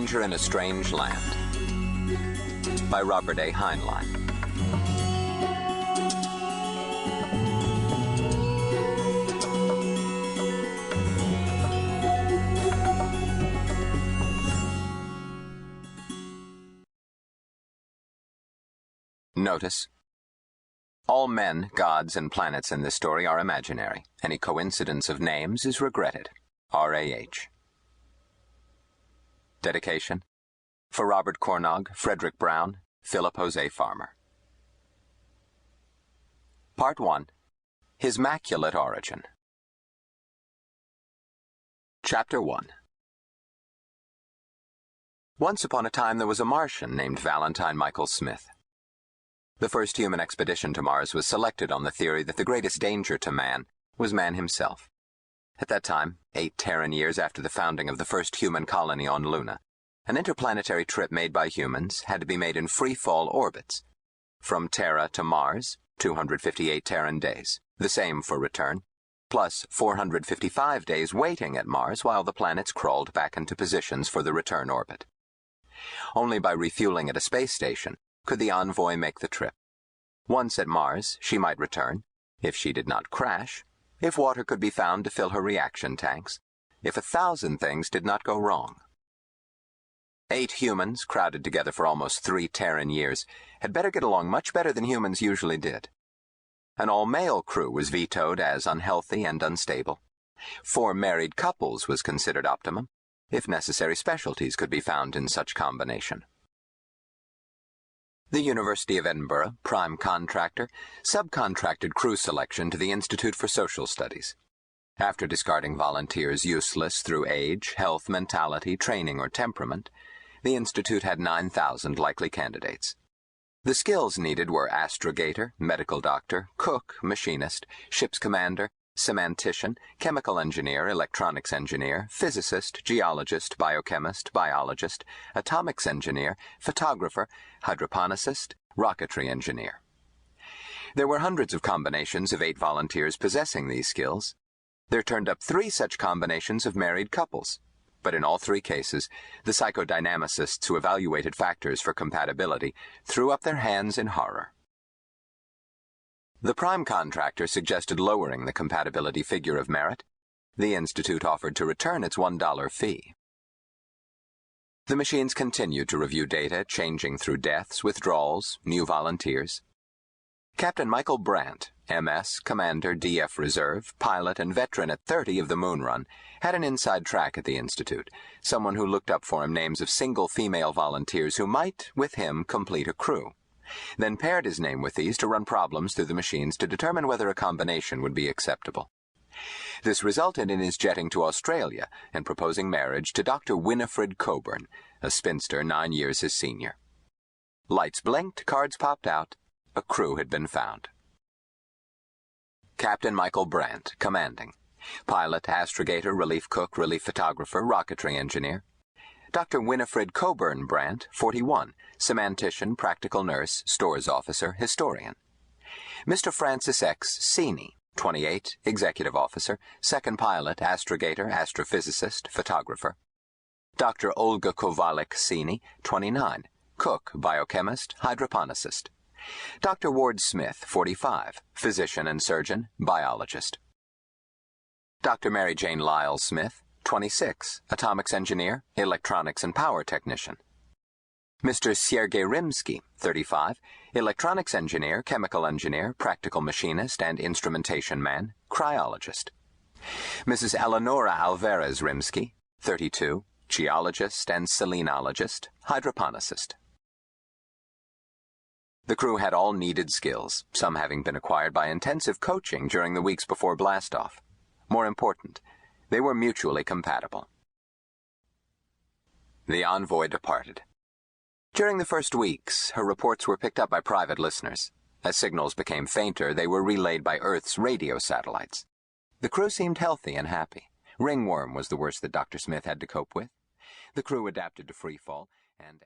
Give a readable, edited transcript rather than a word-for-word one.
Stranger in a Strange Land by Robert A. Heinlein. Notice: all men, gods, and planets in this story are imaginary. Any coincidence of names is regretted. R.A.H. Dedication: for Robert Cornog, Frederick Brown, Philip Jose Farmer. Part 1. His Maculate Origin. Chapter 1. Once upon a time there was a Martian named Valentine Michael Smith. The first human expedition to Mars was selected on the theory that the greatest danger to man was man himself. At that time, 8 Terran years after the founding of the first human colony on Luna, an interplanetary trip made by humans had to be made in free-fall orbits. From Terra to Mars, 258 Terran days, the same for return, plus 455 days waiting at Mars while the planets crawled back into positions for the return orbit. Only by refueling at a space station could the envoy make the trip. Once at Mars, she might return, if she did not crash, if water could be found to fill her reaction tanks, if 1,000 things did not go wrong. 8 humans, crowded together for almost 3 Terran years, had better get along much better than humans usually did. An all-male crew was vetoed as unhealthy and unstable. 4 married couples was considered optimum, if necessary specialties could be found in such combination. The University of Edinburgh, prime contractor, subcontracted crew selection to the Institute for Social Studies. After discarding volunteers useless through age, health, mentality, training, or temperament, the Institute had 9,000 likely candidates. The skills needed were astrogator, medical doctor, cook, machinist, ship's commander, semantician, chemical engineer, electronics engineer, physicist, geologist, biochemist, biologist, atomics engineer, photographer, hydroponicist, rocketry engineer. There were hundreds of combinations of 8 volunteers possessing these skills. There turned up 3 such combinations of married couples, but in all 3 cases, the psychodynamicists who evaluated factors for compatibility threw up their hands in horror. The prime contractor suggested lowering the compatibility figure of merit. The Institute offered to return its $1 fee. The machines continued to review data, changing through deaths, withdrawals, new volunteers. Captain Michael Brandt, MS, Commander, DF Reserve, pilot, and veteran at 30 of the Moon Run, had an inside track at the Institute, someone who looked up for him names of single female volunteers who might, with him, complete a crew. Then paired his name with these to run problems through the machines to determine whether a combination would be acceptable. This resulted in his jetting to Australia and proposing marriage to Dr. Winifred Coburn, a spinster 9 years his senior. Lights blinked, cards popped out. A crew had been found. Captain Michael Brandt, commanding. Pilot, astrogator, relief cook, relief photographer, rocketry engineer. Dr. Winifred Coburn Brandt, 41, semantician, practical nurse, stores officer, historian. Mr. Francis X. Seeney, 28, executive officer, second pilot, astrogator, astrophysicist, photographer. Dr. Olga Kovalik Seeney, 29, cook, biochemist, hydroponicist. Dr. Ward Smith, 45, physician and surgeon, biologist. Dr. Mary Jane Lyle Smith, 26, atomics engineer, electronics and power technician. Mr. Sergei Rimsky, 35, electronics engineer, chemical engineer, practical machinist and instrumentation man, cryologist. Mrs. Eleonora Alvarez Rimsky, 32, geologist and selenologist, hydroponicist. The crew had all needed skills, some having been acquired by intensive coaching during the weeks before blastoff. More important, they were mutually compatible. The envoy departed. During the first weeks, her reports were picked up by private listeners. As signals became fainter, they were relayed by Earth's radio satellites. The crew seemed healthy and happy. Ringworm was the worst that Dr. Smith had to cope with. The crew adapted to freefall, and